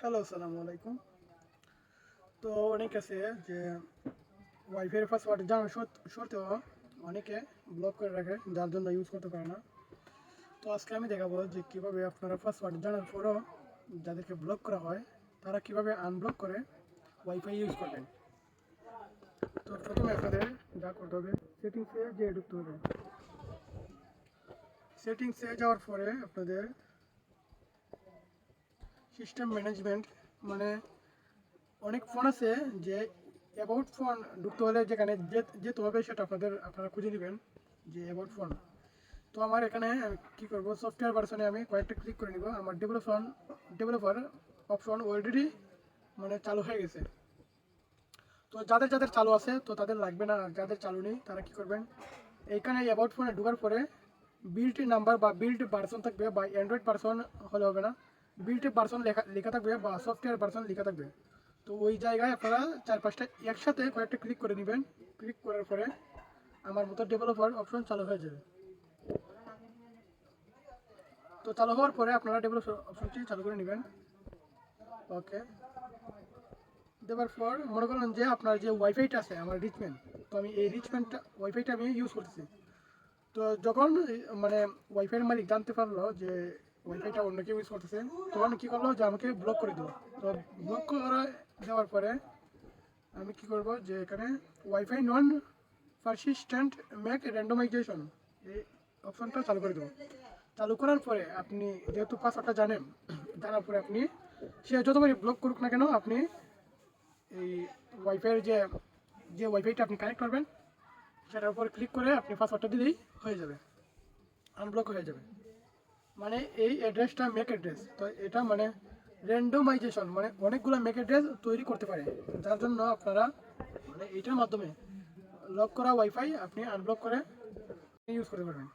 Hello, আসসালামু আলাইকুম। তো অনেক আছে যে ওয়াইফাইয়ের পাসওয়ার্ড জানা সত্ত্বেও অনেকে ব্লক করে রাখে, যার জন্য ইউজ করতে পারে না। তো আজকে আমি দেখাবো যে কীভাবে আপনারা পাসওয়ার্ড জানার পরও যাদেরকে ব্লক করা হয় তারা কিভাবে আনব্লক করে ওয়াইফাই ইউজ করবেন। তো প্রথমে আপনাদের যা করতে হবে, সেটিংসে যেয়ে ঢুকতে হবে। সেটিংসে যাওয়ার পরে আপনাদের সিস্টেম ম্যানেজমেন্ট, মানে অনেক ফোন আছে যে অ্যাবাউট ফোন ঢুকতে হলে যেখানে যেতে হবে সেটা আপনারা খুঁজে নেবেন যে অ্যাবাউট ফোন। তো আমার এখানে কি করব, সফটওয়্যার ভার্সনে আমি কয়েকটা ক্লিক করে নিব। আমার ডেভেলপার অপশন অলরেডি মানে চালু হয়ে গেছে। তো যাদের যাদের চালু আছে তো তাদের লাগবে না, আর যাদের চালু নেই তারা কি করবেন, এইখানে অ্যাবাউট ফোনে ঢোকার পরে বিল্ড নাম্বার বা বিল্ড ভার্সন থাকবে, বা অ্যান্ড্রয়েড ভার্সন হলে হবে না, বিল্ড ভার্সন লেখা থাকবে বা সফটওয়্যার ভার্সন লেখা থাকবে। তো ওই জায়গায় আপনারা 4-5টা একসাথে কয়েকটা ক্লিক করে নেবেন। ক্লিক করার পরে আমার মতো ডেভেলপার অপশন চালু হয়ে যাবে। তো চালু হওয়ার পরে আপনারা ডেভেলপার অপশনটি চালু করে নেবেন। ওকে, দেওয়ার পর মনে করেন যে আপনার যে ওয়াইফাইটা আছে আমার রিচম্যান, তো আমি এই রিচম্যানটা ওয়াইফাইটা আমি ইউজ করতেছি। তো যখন মানে ওয়াইফাইয়ের মালিক জানতে পারলো যে ওয়াইফাইটা অন্য কেউ ইউজ করতেছে, তখন কী করলো যে আমাকে ব্লক করে দিল। তো ব্লক করে দেওয়ার পরে আমি কি করব যে এখানে ওয়াইফাই নন পারসিস্টেন্ট ম্যাক র্যান্ডমাইজেশন এই অপশনটা চালু করে দেবো। চালু করার পরে আপনি যেহেতু পাসওয়ার্ডটা জানেন, জানার পরে আপনি সে যতবারই ব্লক করুক না কেন, আপনি এই ওয়াইফাইয়ের যে যে ওয়াইফাইটা আপনি কানেক্ট করবেন সেটার উপর ক্লিক করে আপনি পাসওয়ার্ডটা দিলেই হয়ে যাবে, আনব্লক হয়ে যাবে। মানে এই অ্যাড্রেসটা ম্যাক অ্যাড্রেস, তো এটা মানে র্যান্ডমাইজেশন, মানে অনেকগুলো ম্যাক অ্যাড্রেস তৈরি করতে পারে, যার জন্য আপনারা মানে এইটার মাধ্যমে লক করা ওয়াইফাই আপনি আনব্লক করে ইউজ করতে পারবেন।